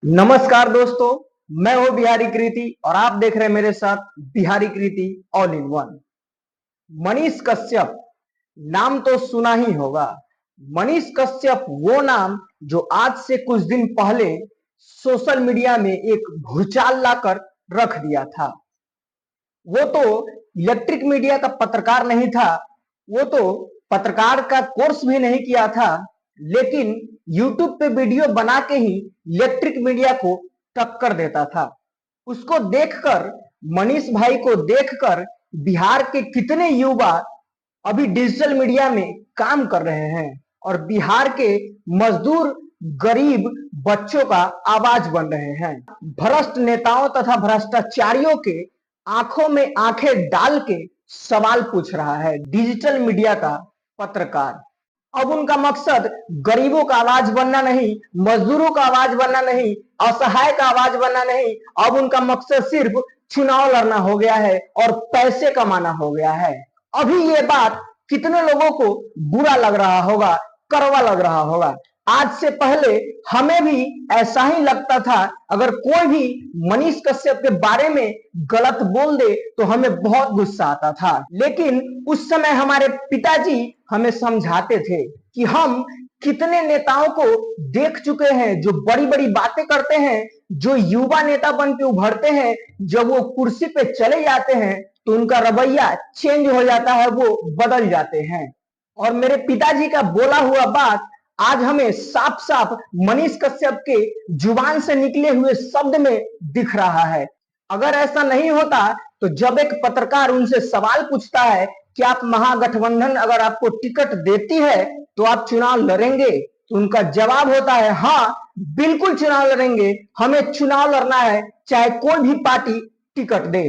नमस्कार दोस्तों, मैं हूं बिहारी कृति और आप देख रहे हैं मेरे साथ Bihari Kriti all in one. Manish Kashyap नाम तो सुना ही होगा। मनीष कश्यप वो नाम जो आज से कुछ दिन पहले सोशल मीडिया में एक भूचाल लाकर रख दिया था। वो तो इलेक्ट्रिक मीडिया का पत्रकार नहीं था, वो तो पत्रकार का कोर्स भी नहीं किया था, लेकिन यूट्यूब पे वीडियो बना के ही इलेक्ट्रिक मीडिया को टक्कर देता था। उसको देखकर, मनीष भाई को देखकर बिहार के कितने युवा अभी डिजिटल मीडिया में काम कर रहे हैं और बिहार के मजदूर गरीब बच्चों का आवाज बन रहे हैं। भ्रष्ट नेताओं तथा भ्रष्टाचारियों के आंखों में आंखें डाल के सवाल पूछ रहा है डिजिटल मीडिया का पत्रकार। अब उनका मकसद गरीबों का आवाज बनना नहीं, मजदूरों का आवाज बनना नहीं, असहाय का आवाज बनना नहीं। अब उनका मकसद सिर्फ चुनाव लड़ना हो गया है और पैसे कमाना हो गया है। अभी ये बात कितने लोगों को बुरा लग रहा होगा, कड़वा लग रहा होगा। आज से पहले हमें भी ऐसा ही लगता था। अगर कोई भी मनीष कश्यप के बारे में गलत बोल दे तो हमें बहुत गुस्सा आता था, लेकिन उस समय हमारे पिताजी हमें समझाते थे कि हम कितने नेताओं को देख चुके हैं जो बड़ी बड़ी बातें करते हैं, जो युवा नेता बन के उभरते हैं, जब वो कुर्सी पे चले जाते हैं तो उनका रवैया चेंज हो जाता है, वो बदल जाते हैं। और मेरे पिताजी का बोला हुआ बात आज हमें साफ साफ मनीष कश्यप के जुबान से निकले हुए शब्द में दिख रहा है। अगर ऐसा नहीं होता तो जब एक पत्रकार उनसे सवाल पूछता है कि आप महागठबंधन अगर आपको टिकट देती है तो आप चुनाव लड़ेंगे, तो उनका जवाब होता है हाँ बिल्कुल चुनाव लड़ेंगे, हमें चुनाव लड़ना है चाहे कोई भी पार्टी टिकट दे।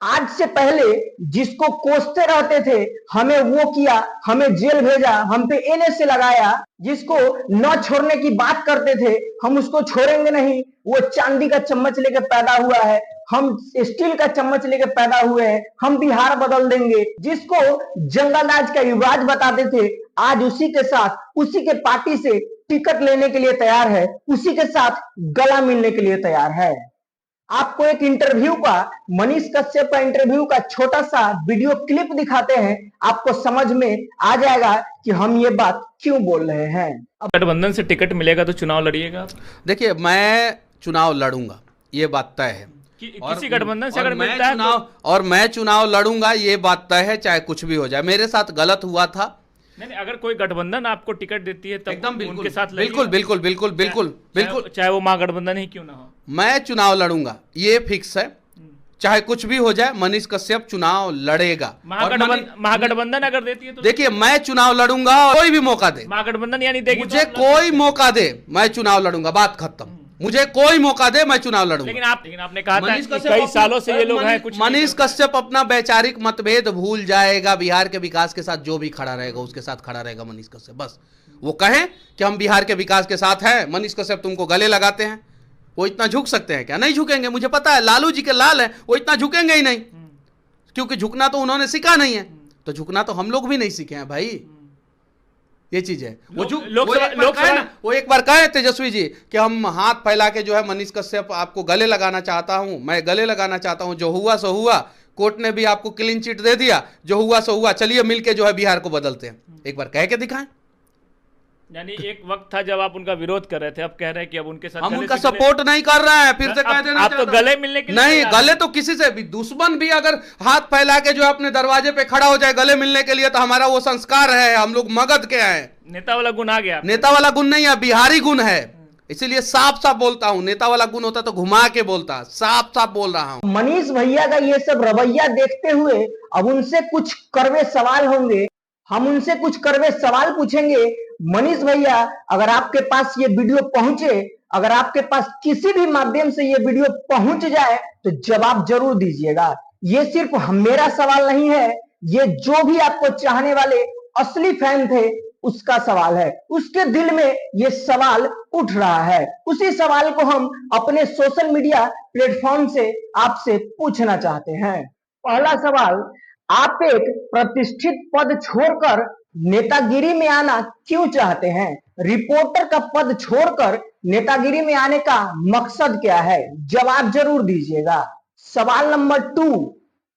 आज से पहले जिसको कोसते रहते थे, हमें वो किया, हमें जेल भेजा, हम पे एनएसए लगाया, जिसको न छोड़ने की बात करते थे, हम उसको छोड़ेंगे नहीं, वो चांदी का चम्मच लेके पैदा हुआ है, हम स्टील का चम्मच लेके पैदा हुए हैं, हम बिहार बदल देंगे। जिसको जंगलराज का युवराज बताते थे, आज उसी के साथ, उसी के पार्टी से टिकट लेने के लिए तैयार है, उसी के साथ गला मिलने के लिए तैयार है। आपको एक इंटरव्यू का, मनीष कश्यप का इंटरव्यू का छोटा सा वीडियो क्लिप दिखाते हैं, आपको समझ में आ जाएगा कि हम ये बात क्यों बोल रहे हैं। अब गठबंधन से टिकट मिलेगा तो चुनाव लड़िएगा? देखिए, मैं चुनाव लड़ूंगा, ये बात तय है। किसी गठबंधन से अगर मिलता है और मैं चुनाव लड़ूंगा, ये बात तय है, चाहे कुछ भी हो जाए। मेरे साथ गलत हुआ था। नहीं, अगर कोई गठबंधन आपको टिकट देती है तब एकदम बिल्कुल, उनके साथ बिल्कुल बिल्कुल बिल्कुल बिल्कुल बिल्कुल, चाहे वो महागठबंधन ही क्यों ना हो, मैं चुनाव लड़ूंगा, ये फिक्स है। चाहे कुछ भी हो जाए, मनीष कश्यप चुनाव लड़ेगा। महागठबंधन अगर देती है तो देखिए, मैं चुनाव लड़ूंगा, कोई भी मौका दे, महागठबंधन यानी देगी, मुझे कोई मौका दे मैं चुनाव लड़ूंगा, बात खत्म। मुझे कोई मौका दे मैं चुनाव लड़ूंगा। लेकिन आपने कहा था कि कई सालों से ये लोग हैं, कुछ मनीष कश्यप अपना वैचारिक मतभेद भूल जाएगा। बिहार के विकास के साथ जो भी खड़ा रहेगा उसके साथ खड़ा रहेगा मनीष कश्यप। बस वो कहें कि हम बिहार के विकास के साथ हैं, मनीष कश्यप तुमको गले लगाते हैं, वो इतना झुक सकते हैं क्या? नहीं झुकेंगे। मुझे पता है लालू जी के लाल है, वो इतना झुकेंगे ही नहीं, क्योंकि झुकना तो उन्होंने सीखा नहीं है, तो झुकना तो हम लोग भी नहीं सीखे हैं भाई। ये चीज है। वो एक बार कहे तेजस्वी जी कि हम हाथ फैला के जो है मनीष कश्यप आपको गले लगाना चाहता हूं, मैं गले लगाना चाहता हूं, जो हुआ सो हुआ, कोर्ट ने भी आपको क्लीन चिट दे दिया, जो हुआ सो हुआ, चलिए मिलके जो है बिहार को बदलते हैं। एक बार कह के दिखाएं। यानी एक वक्त था जब आप उनका विरोध कर रहे थे, अब कह रहे हैं कि अब उनके साथ हम उनका सपोर्ट नहीं कर रहे हैं। फिर से कह देना आप तो गले मिलने के लिए नहीं, गले तो किसी से भी, दुश्मन भी अगर हाथ फैला के जो है अपने दरवाजे पे खड़ा हो जाए गले मिलने के लिए, तो हमारा वो संस्कार है, हम लोग मगध के हैं। नेता वाला गुण आ गया। नेता वाला गुण नहीं है, बिहारी गुण है, इसीलिए साफ साफ बोलता हूं। नेता वाला गुण होता तो घुमा के बोलता, साफ साफ बोल रहा हूं। मनीष भैया का ये सब रवैया देखते हुए अब उनसे कुछ कड़वे सवाल होंगे, हम उनसे कुछ कड़वे सवाल पूछेंगे। मनीष भैया, अगर आपके पास ये वीडियो पहुंचे, अगर आपके पास किसी भी माध्यम से ये वीडियो पहुंच जाए तो जवाब जरूर दीजिएगा। ये सिर्फ मेरा सवाल नहीं है, ये जो भी आपको चाहने वाले असली फैन थे उसका सवाल है। उसके दिल में ये सवाल उठ रहा है, उसी सवाल को हम अपने सोशल मीडिया प्लेटफॉर्म से आपसे पूछना चाहते हैं। पहला सवाल, आप एक प्रतिष्ठित पद छोड़कर नेतागिरी में आना क्यों चाहते हैं? रिपोर्टर का पद छोड़कर नेतागिरी में आने का मकसद क्या है? जवाब जरूर दीजिएगा। सवाल नंबर 2,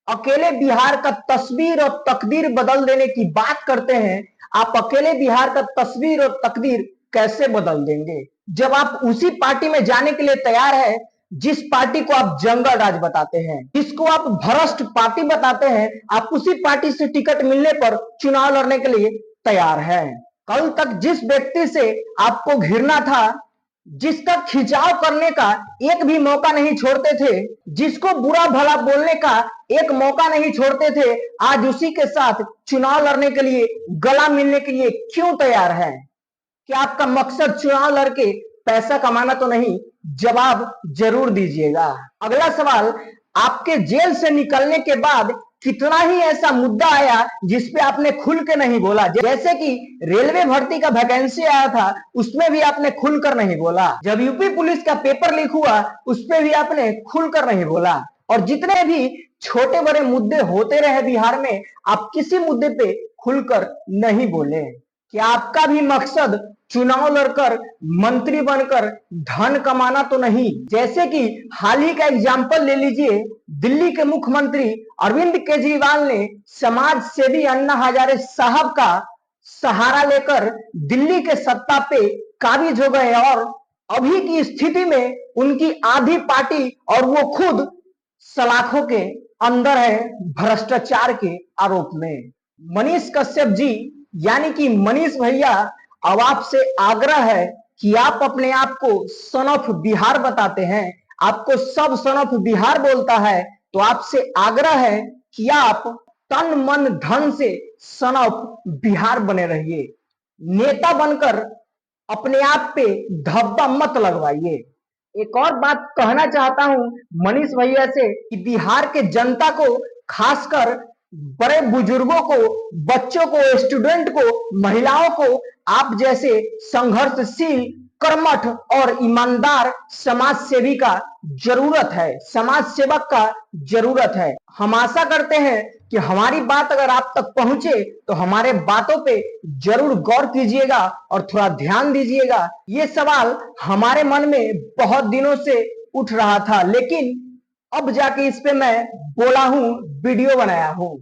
अकेले बिहार का तस्वीर और तकदीर बदल देने की बात करते हैं। आप अकेले बिहार का तस्वीर और तकदीर कैसे बदल देंगे? जब आप उसी पार्टी में जाने के लिए तैयार है जिस पार्टी को आप जंगल राज बताते हैं, जिसको आप भ्रष्ट पार्टी बताते हैं, आप उसी पार्टी से टिकट मिलने पर चुनाव लड़ने के लिए तैयार हैं। कल तक जिस व्यक्ति से आपको घिरना था, जिसका खिंचाव करने का एक भी मौका नहीं छोड़ते थे, जिसको बुरा भला बोलने का एक मौका नहीं छोड़ते थे, आज उसी के साथ चुनाव लड़ने के लिए, गला मिलने के लिए क्यों तैयार है? क्या आपका मकसद चुनाव लड़के पैसा कमाना तो नहीं? जवाब जरूर दीजिएगा। अगला सवाल, आपके जेल से निकलने के बाद कितना ही ऐसा मुद्दा आया जिस पे आपने खुल के नहीं बोला? जैसे कि रेलवे भर्ती का वैकेंसी आया था, उसमें भी आपने खुलकर नहीं बोला। जब यूपी पुलिस का पेपर लीक हुआ, उस पे भी आपने खुलकर नहीं बोला। और जितने भी छोटे बड़े मुद्दे होते रहे बिहार में, आप किसी मुद्दे पे खुलकर नहीं बोले। क्या आपका भी मकसद चुनाव लड़कर मंत्री बनकर धन कमाना तो नहीं? जैसे कि हाल ही का एग्जाम्पल ले लीजिए, दिल्ली के मुख्यमंत्री अरविंद केजरीवाल ने समाज सेवी अन्ना हजारे साहब का सहारा लेकर दिल्ली के सत्ता पे काबिज हो गए और अभी की स्थिति में उनकी आधी पार्टी और वो खुद सलाखों के अंदर है भ्रष्टाचार के आरोप में। मनीष कश्यप जी यानी कि मनीष भैया, अब आपसे आग्रह है कि आप अपने आप को सन ऑफ बिहार बताते हैं, आपको सब सन ऑफ बिहार बोलता है, तो आपसे आग्रह है कि आप तन मन धन से सन ऑफ बिहार बने रहिए। नेता बनकर अपने आप पे धब्बा मत लगवाइए। एक और बात कहना चाहता हूं मनीष भैया से कि बिहार के जनता को, खासकर बड़े बुजुर्गों को, बच्चों को, स्टूडेंट को, महिलाओं को आप जैसे संघर्षशील, कर्मठ और ईमानदार समाज सेवी का जरूरत है, समाज सेवक का जरूरत है। हम आशा करते हैं कि हमारी बात अगर आप तक पहुंचे तो हमारे बातों पे जरूर गौर कीजिएगा और थोड़ा ध्यान दीजिएगा। ये सवाल हमारे मन में बहुत दिनों से उठ रहा था, लेकिन अब जाके इस पे मैं बोला हूं, वीडियो बनाया हूं।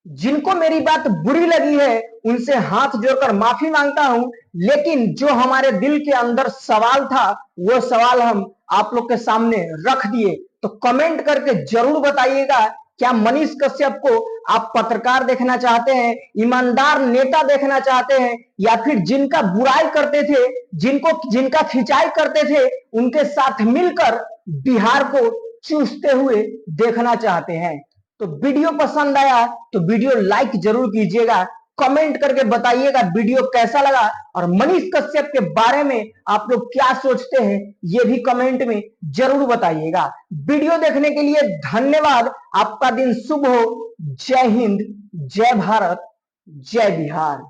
जिनको मेरी बात बुरी लगी है उनसे हाथ जोड़कर माफी मांगता हूं, लेकिन जो हमारे दिल के अंदर सवाल था वो सवाल हम आप लोग के सामने रख दिए। तो कमेंट करके जरूर बताइएगा, क्या मनीष कश्यप को आप पत्रकार देखना चाहते हैं, ईमानदार नेता देखना चाहते हैं, या फिर जिनका बुराई करते थे, जिनका खिंचाई करते थे, उनके साथ मिलकर बिहार को चूसते हुए देखना चाहते हैं? तो वीडियो पसंद आया तो वीडियो लाइक जरूर कीजिएगा, कमेंट करके बताइएगा वीडियो कैसा लगा, और मनीष कश्यप के बारे में आप लोग क्या सोचते हैं ये भी कमेंट में जरूर बताइएगा। वीडियो देखने के लिए धन्यवाद। आपका दिन शुभ हो। जय हिंद, जय भारत, जय बिहार।